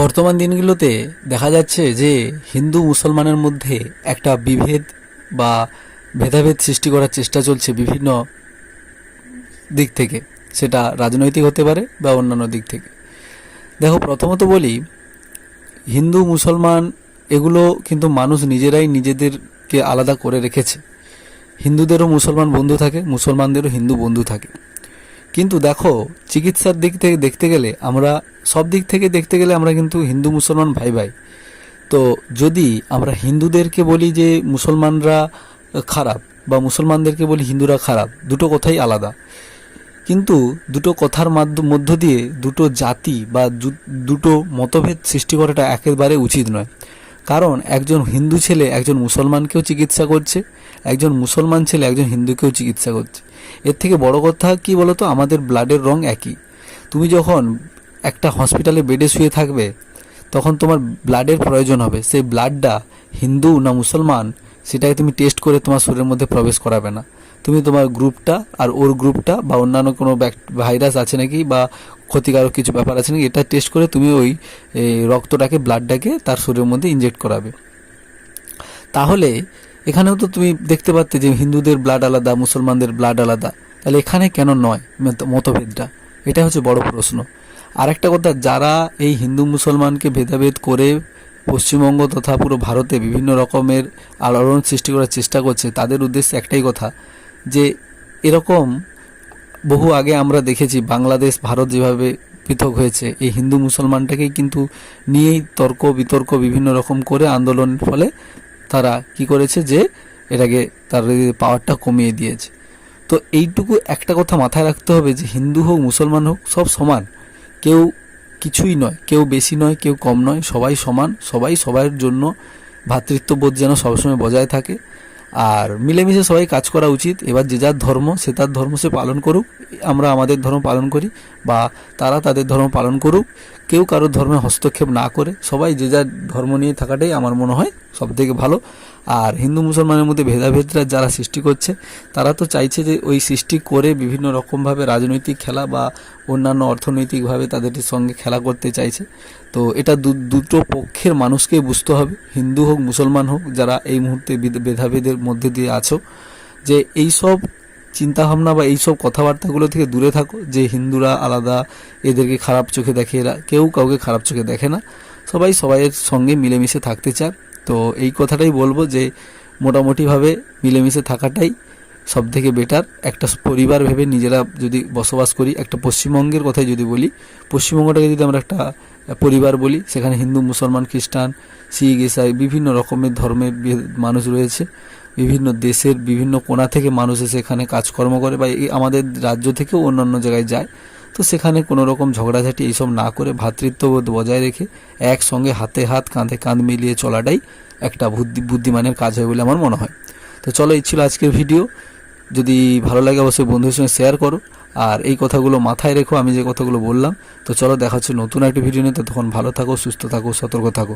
বর্তমান দিনগুলোতে দেখা যাচ্ছে যে হিন্দু মুসলমানের মধ্যে একটা বিভেদ বা ভেদাভেদ সৃষ্টি করার চেষ্টা চলছে বিভিন্ন দিক থেকে। সেটা রাজনৈতিক হতে পারে বা অন্যান্য দিক থেকে। দেখো, প্রথমত বলি, হিন্দু মুসলমান এগুলো কিন্তু মানুষ নিজেরাই নিজেদেরকে আলাদা করে রেখেছে। হিন্দুদেরও মুসলমান বন্ধু থাকে, মুসলমানদেরও হিন্দু বন্ধু থাকে। কিন্তু দেখো, চিকিৎসার দিক থেকে দেখতে গেলে আমরা সব দিক থেকে দেখতে গেলে আমরা কিন্তু হিন্দু মুসলমান ভাই ভাই। তো যদি আমরা হিন্দুদেরকে বলি যে মুসলমানরা খারাপ বা মুসলমানদেরকে বলি হিন্দুরা খারাপ, দুটো কথাই আলাদা। কিন্তু দুটো কথার মধ্য দিয়ে দুটো জাতি বা দুটো মতভেদ সৃষ্টি করাটা একেবারে উচিত নয়। কারণ একজন হিন্দু ছেলে একজন মুসলমানকেও চিকিৎসা করছে, একজন মুসলমান ছেলে একজন হিন্দুকেও চিকিৎসা করছে। এর থেকে বড় কথা কি বলতো, আমাদের ব্লাডের রং একই। তুমি যখন একটা হসপিটালে বেডে শুয়ে থাকবে তখন তোমার ব্লাডের প্রয়োজন হবে। সেই ব্লাডটা হিন্দু না মুসলমান সেটাকে তুমি টেস্ট করে তোমার শরীরের মধ্যে প্রবেশ করাবে না। তুমি তোমার গ্রুপটা আর ওর গ্রুপটা বা অন্যান্য কোনো ভাইরাস আছে নাকি বা ক্ষতিকারক কিছু ব্যাপার আছে নাকি এটা টেস্ট করে তুমি ওই রক্তটাকে ব্লাডটাকে তার শরীরের মধ্যে ইনজেক্ট করাবে। তাহলে এখানেও তো তুমি দেখতে পাচ্তে যে হিন্দুদের ব্লাড আলাদা, মুসলমানদের ব্লাড আলাদা। তাহলে এখানে কেন নয় মতভেদটা? এটা হচ্ছে বড় প্রশ্ন। আর একটা কথা, যারা এই হিন্দু মুসলমানকে ভেদাভেদ করে পশ্চিমবঙ্গ তথা পুরো ভারতে বিভিন্ন রকমের আলোড়ন সৃষ্টি করার চেষ্টা করছে, তাদের উদ্দেশ্যে একটাই কথা যে এরকম বহু আগে আমরা দেখেছি বাংলাদেশ ভারত যেভাবে পৃথক হয়েছে, এই হিন্দু মুসলমানটাকেই কিন্তু নিয়েই তর্ক বিতর্ক বিভিন্ন রকম করে আন্দোলনের ফলে তারা কি করেছে যে এটাকে তার পাওয়ারটা কমিয়ে দিয়েছে। তো এইটুকু একটা কথা মাথায় রাখতে হবে যে হিন্দু হোক মুসলমান হোক সব সমান, কেউ কিছুই নয়, কেউ বেশি নয়, কেউ কম নয়, সবাই সমান। সবাই সবার জন্য ভ্রাতৃত্ববোধ যেন সবসময় বজায় থাকে আর মিলেমিশে সবাই কাজ করা উচিত। এবার যে যার ধর্ম সে তার ধর্ম সে পালন করুক, আমরা আমাদের ধর্ম পালন করি বা তারা তাদের ধর্ম পালন করুক। কেউ কারোর ধর্মে হস্তক্ষেপ না করে সবাই যে যার ধর্ম নিয়ে থাকাটাই আমার মনে হয় সবথেকে ভালো। আর হিন্দু মুসলমানের মধ্যে ভেদাভেদরা যারা সৃষ্টি করছে তারা তো চাইছে যে ওই সৃষ্টি করে বিভিন্ন রকমভাবে রাজনৈতিক খেলা বা অন্যান্য অর্থনৈতিকভাবে তাদের সঙ্গে খেলা করতে চাইছে। তো এটা দুটো পক্ষের মানুষকেই বুঝতে হবে, হিন্দু হোক মুসলমান হোক, যারা এই মুহূর্তে ভেদাভেদের মধ্যে দিয়ে আছো, যে এই সব চিন্তাভাবনা বা এইসব কথাবার্তাগুলো থেকে দূরে থাকো। যে হিন্দুরা আলাদা, এদেরকে খারাপ চোখে দেখে, এরা কেউ কাউকে খারাপ চোখে দেখে না, সবাই সবাইয়ের সঙ্গে মিলেমিশে থাকতে চায়। তো এই কথাটাই বলবো যে মোটামুটিভাবে মিলেমিশে থাকাটাই সব থেকে বেটার। একটা পরিবার ভেবে নিজেরা যদি বসবাস করি, একটা পশ্চিমবঙ্গের কথাই যদি বলি, পশ্চিমবঙ্গটাকে যদি আমরা একটা পরিবার বলি, সেখানে হিন্দু মুসলমান খ্রিস্টান শিখ ইসাই বিভিন্ন রকমের ধর্মের মানুষ রয়েছে। বিভিন্ন দেশের বিভিন্ন কোণা থেকে মানুষ এসে এখানে কাজকর্ম করে বা আমাদের রাজ্য থেকেও অন্যান্য জায়গায় যায়। তো সেখানে কোনো রকম ঝগড়াঝাটি এইসব না করে ভ্রাতৃত্ববোধ বজায় রেখে একসঙ্গে হাতে হাত কাঁধে কাঁধ মিলিয়ে চলাটাই একটা বুদ্ধিমানের কাজ হয় বলে আমার মনে হয়। তো চলো, এই ছিল আজকের ভিডিও। যদি ভালো লাগে অবশ্যই বন্ধুদের সঙ্গে শেয়ার করো আর এই কথাগুলো মাথায় রেখো, আমি যে কথাগুলো বললাম। তো চলো, দেখা হচ্ছে নতুন একটা ভিডিও নিয়ে। তখন ভালো থাকো, সুস্থ থাকো, সতর্ক থাকো।